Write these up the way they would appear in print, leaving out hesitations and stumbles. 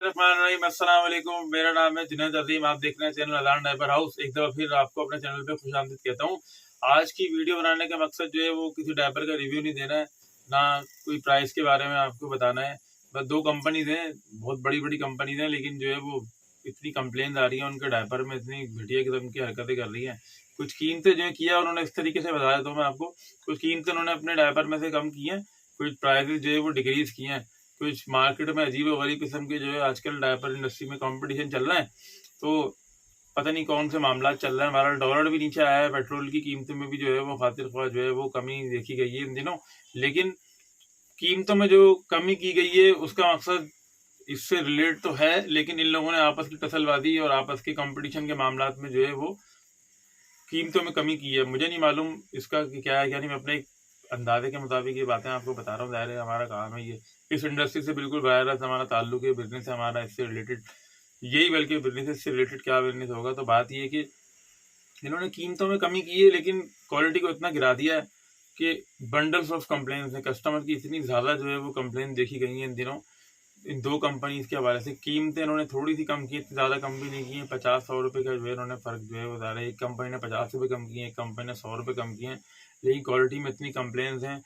अस्सलाम वालेकुम। मेरा नाम है जुनैद अजीम। आप देख रहे हैं चैनल अजान डायपर हाउस। एक दफ़ा फिर आपको अपने चैनल पे खुशामदीद कहता हूँ। आज की वीडियो बनाने का मकसद जो है वो किसी डायपर का रिव्यू नहीं देना है, ना कोई प्राइस के बारे में आपको बताना है। बस दो कंपनीज हैं, बहुत बड़ी बड़ी कंपनीज हैं, लेकिन जो है वो इतनी कंप्लेन आ रही है उनके डायपर में, इतनी घटिया किस्म की हरकतें कर रही हैं। कुछ कीमतें जो है किया उन्होंने इस तरीके से बताया, तो मैं आपको कुछ कीमतें उन्होंने अपने डायपर में से कम की हैं, कुछ प्राइसेस जो है वो डिक्रीज किए हैं। कुछ मार्केट में अजीब व गरीब किस्म के जो है आजकल डायपर इंडस्ट्री में कंपटीशन चल रहा है, तो पता नहीं कौन से मामला चल रहा है। हमारा डॉलर भी नीचे आया है, पेट्रोल की कीमतों में भी जो है वो खातिर ख्वाह जो है वो कमी देखी गई है इन दिनों। लेकिन कीमतों में जो कमी की गई है उसका मकसद इससे रिलेट तो है, लेकिन इन लोगों ने आपस की टसलबाजी और आपस के कंपटीशन के मामला में जो है वो कीमतों में कमी की है। मुझे नहीं मालूम इसका कि क्या है, यानी मैं अपने अंदाजे के मुताबिक ये बातें आपको बता रहा हूँ। ज़ाहिर है हमारा काम है ये, इस इंडस्ट्री से बिल्कुल बराह रास्त हमारा ताल्लुक है, बिजनेस है हमारा इससे रिलेटेड, यही बल्कि बिजनेस से रिलेटेड क्या बिजनेस होगा। तो बात ये है कि इन्होंने कीमतों में कमी की है, लेकिन क्वालिटी को इतना गिरा दिया है कि बंडल्स ऑफ कंप्लेन है। कस्टमर की इतनी ज़्यादा जो है वो कंप्लेन देखी गई है इन दिनों इन दो कंपनीज के हवाले से। कीमतें इन्होंने थोड़ी सी कम की, इतनी ज़्यादा कम भी नहीं की है। 50-100 रुपये का जो है इन्होंने फ़र्क जो है वो बता रहे हैं। एक कंपनी ने 50 रुपये कम किए, एक कंपनी ने 100 रुपये कम किए हैं, लेकिन क्वालिटी में इतनी कंप्लेंट्स हैं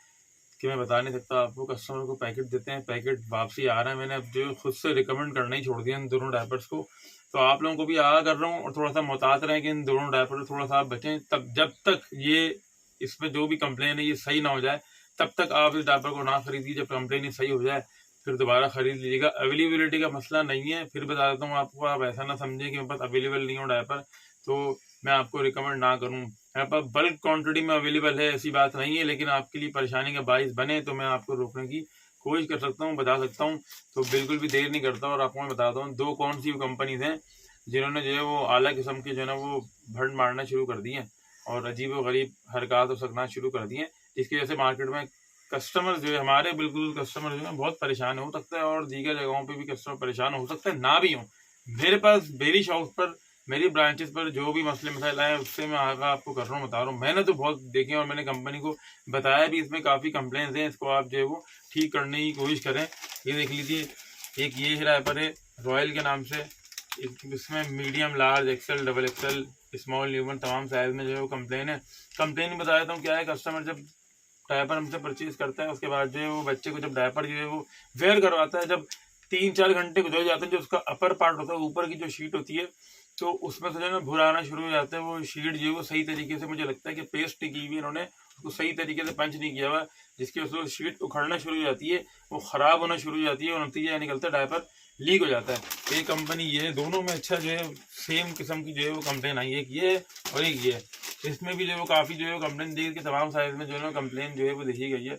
कि मैं बता नहीं सकता आपको। कस्टमर को पैकेट देते हैं, पैकेट वापसी आ रहा है। मैंने अब जो खुद से रिकमेंड करना ही छोड़ दिया इन दोनों डायपर्स को। तो आप लोगों को भी आगाह कर रहा हूँ, और थोड़ा सा मोहतात रहें कि इन दोनों डायपर से थोड़ा सा आप बचें। तब जब तक ये इसमें जो भी कंप्लेन है ये सही ना हो जाए, तब तक आप इस डायपर को ना खरीदिए। जब कंप्लेन सही हो जाए फिर दोबारा खरीद लीजिएगा। अवेलेबिलिटी का मसला नहीं है, फिर बता देता हूँ आपको, आप ऐसा ना समझें कि मेरे पास अवेलेबल नहीं हो डायपर तो मैं आपको रिकमेंड ना करूँ। मेरे पास बल्क क्वांटिटी में अवेलेबल है, ऐसी बात नहीं है, लेकिन आपके लिए परेशानी का बाइस बने तो मैं आपको रोकने की कोशिश कर सकता हूँ, बता सकता हूँ। तो बिल्कुल भी देर नहीं करता और आपको मैं बताता हूँ दो कौन सी कंपनीज हैं जिन्होंने जो है वो आला किस्म के जो है ना वो भंड मारना शुरू कर दिए और अजीब व गरीब हरकत और सकना शुरू कर दिए, जिसकी वजह से मार्केट में कस्टमर जो है हमारे बिल्कुल कस्टमर जो है बहुत परेशान हो सकता है, और दीगर जगहों पे भी कस्टमर परेशान हो सकता है, ना भी हो। मेरे पास मेरी शॉप पर, मेरी ब्रांचेस पर जो भी मसले मसाइल आए उससे मैं आगे आपको कर रहा हूँ, बता रहा हूँ। मैंने तो बहुत देखे और मैंने कंपनी को बताया भी, इसमें काफ़ी कंप्लेंट्स हैं, इसको आप जो है वो ठीक करने की कोशिश करें। ये देख लीजिए, एक ये रैपर है रॉयल के नाम से, इसमें medium, large, XL, double XL, small, न्यूमन तमाम साइज में जो है वो कंप्लेन है। कंप्लेन बता देता हूँ क्या है। कस्टमर जब डायपर हमसे परचेज करता है, उसके बाद जो है वो बच्चे को जब डायपर जो है वो वेयर करवाता है, जब 3-4 घंटे गुजर जाते हैं, जो उसका अपर पार्ट होता है, ऊपर की जो शीट होती है, तो उसमें से जो है ना भुरा आना शुरू हो जाता है। वो शीट जो है वो सही तरीके से, मुझे लगता है कि पेस्ट की हुई इन्होंने उसको सही तरीके से पंच नहीं किया हुआ, जिसकी वजह से शीट उखड़ना शुरू हो जाती है, वो ख़राब होना शुरू हो जाती है और नतीजा निकलता है डायपर लीक हो जाता है। एक कंपनी ये है, दोनों में अच्छा जो है सेम किस्म की जो है वो कंप्लेन आई है, एक ये है और एक ये है। इसमें भी जो है वो काफ़ी जो है वो कंप्लेन दी, कि तमाम साइज में जो है ना कंप्लेन जो है वो देखी गई है।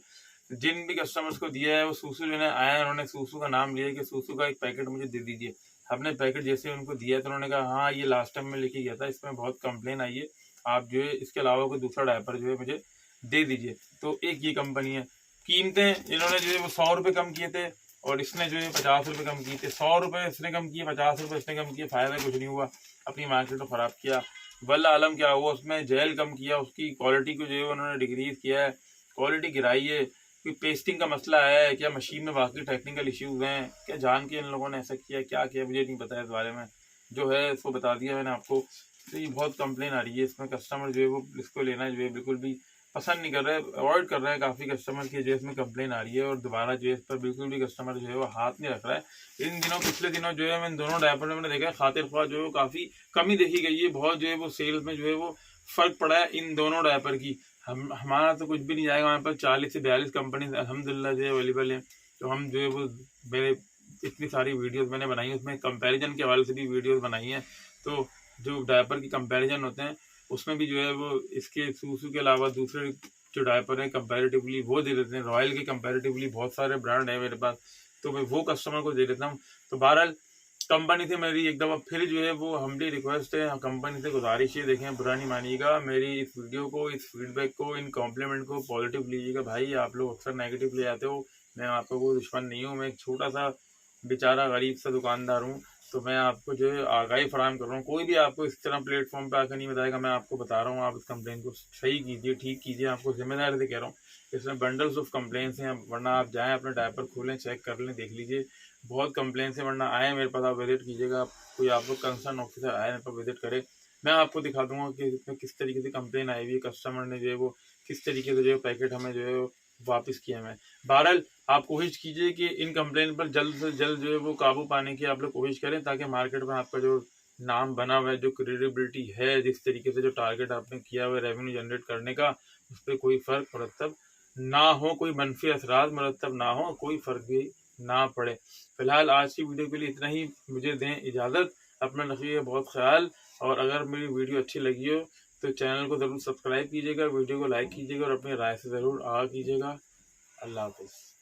जिन भी कस्टमर्स को दिया है वो सूसू जो है आया, उन्होंने सूसू का नाम लिया कि सूसू का एक पैकेट मुझे दे दीजिए। हमने पैकेट जैसे उनको दिया तो उन्होंने कहा हाँ ये लास्ट टाइम में लेके गया था, इसमें बहुत कंप्लेन आई है, आप जो है इसके अलावा कोई दूसरा डायपर जो है मुझे दे दीजिए। तो एक ये कंपनी है। कीमतें इन्होंने जो है वो 100 रुपये कम किए थे और इसने जो है 50 रुपये कम किए थे। 100 रुपये इसने कम किए, 50 रुपये इसने कम किए, फ़ायदा कुछ नहीं हुआ, अपनी मार्केट को ख़राब किया। वल्ला आलम क्या हुआ, उसमें जेल कम किया, उसकी क्वालिटी को जो है उन्होंने डिक्रीज किया है, क्वालिटी गिराई है। कोई पेस्टिंग का मसला आया है क्या, मशीन में बाकी टेक्निकल इश्यूज हैं क्या, जान के इन लोगों ने ऐसा किया, क्या किया मुझे नहीं पता है, इस बारे में जो है इसको बता दिया मैंने आपको। तो ये बहुत कंप्लेन आ रही है इसमें, कस्टमर जो है वो इसको लेना जो है बिल्कुल भी पसंद नहीं कर रहा है, अवॉइड कर रहा है काफ़ी कस्टमर की, जो है इसमें कंप्लेन आ रही है, और दोबारा जो है इस पर बिल्कुल भी कस्टमर जो है वो हाथ नहीं रख रहा है। इन दिनों, पिछले दिनों जो है मैं इन दोनों डायपर में मैंने देखा है खातिर ख्वाह जो है काफ़ी कमी देखी गई है, बहुत जो है वो सेल्स में जो है वो फ़र्क पड़ा है इन दोनों डायपर की। हमारा तो कुछ भी नहीं जाएगा, हमारे पास 40 से 42 कंपनी अल्हम्दुलिल्लाह जो है अवेलेबल है। तो हम जो है वो, मेरे इतनी सारी वीडियोस मैंने बनाई है, उसमें कंपैरिजन के हवाले से भी वीडियोस बनाई हैं। तो जो डायपर की कंपैरिजन होते हैं उसमें भी जो है वो इसके सूसू के अलावा दूसरे जो डायपर हैं कंपैरेटिवली वो दे देते हैं। रॉयल के कंपैरेटिवली बहुत सारे ब्रांड है मेरे पास, तो मैं वो कस्टमर को दे देता हूँ। तो बहरहाल कंपनी से मेरी एक दफ़ा फिर जो है वो हम्बली रिक्वेस्ट है, कंपनी से गुजारिश है, देखें बुरा नहीं मानिएगा, मेरी इस वीडियो को, इस फीडबैक को, इन कॉम्प्लीमेंट को पॉजिटिव लीजिएगा। भाई आप लोग अक्सर नेगेटिव ले आते हो, मैं आपका कोई दुश्मन नहीं हूँ, मैं एक छोटा सा बेचारा गरीब सा दुकानदार हूँ। तो मैं आपको जो है आगाही फराहम कर रहा हूँ, कोई भी आपको इस तरह प्लेटफॉर्म पे आकर नहीं बताएगा, मैं आपको बता रहा हूँ, आप इस कंप्लेन को सही कीजिए, ठीक कीजिए, आपको जिम्मेदारी से कह रहा हूँ। इसमें बंडल्स ऑफ कंप्लेंट्स हैं, वरना आप जाएँ अपना डायपर खोलें, चेक कर लें, देख लीजिए, बहुत कंप्लेन से, वरना आए मेरे पास, आप विजिट कीजिएगा, कोई आप लोग कंसर्न ऑफिसर आए मेरे पास विजिट करे, मैं आपको दिखा दूंगा कि इसमें किस तरीके से कंप्लेन आई हुई है, कस्टमर ने जो है वो किस तरीके से जो है पैकेट हमें जो है वापस किया है। बहरहाल आप कोशिश कीजिए कि इन कंप्लेन पर जल्द से जल्द जो है वो काबू पाने की आप लोग कोशिश करें, ताकि मार्केट में आपका जो नाम बना हुआ है, जो क्रेडिबिलिटी है, जिस तरीके से जो टारगेट आपने किया हुआ है रेवेन्यू जनरेट करने का, उस पर कोई फर्क मुरतब ना हो, कोई मनफी असरात मुरतब ना हो, कोई फर्क भी ना पड़े। फिलहाल आज की वीडियो के लिए इतना ही, मुझे दें इजाज़त, अपना रखिए बहुत ख्याल, और अगर मेरी वीडियो अच्छी लगी हो तो चैनल को ज़रूर सब्सक्राइब कीजिएगा, वीडियो को लाइक कीजिएगा और अपनी राय से ज़रूर आगाह कीजिएगा। अल्लाह हाफ़िज़।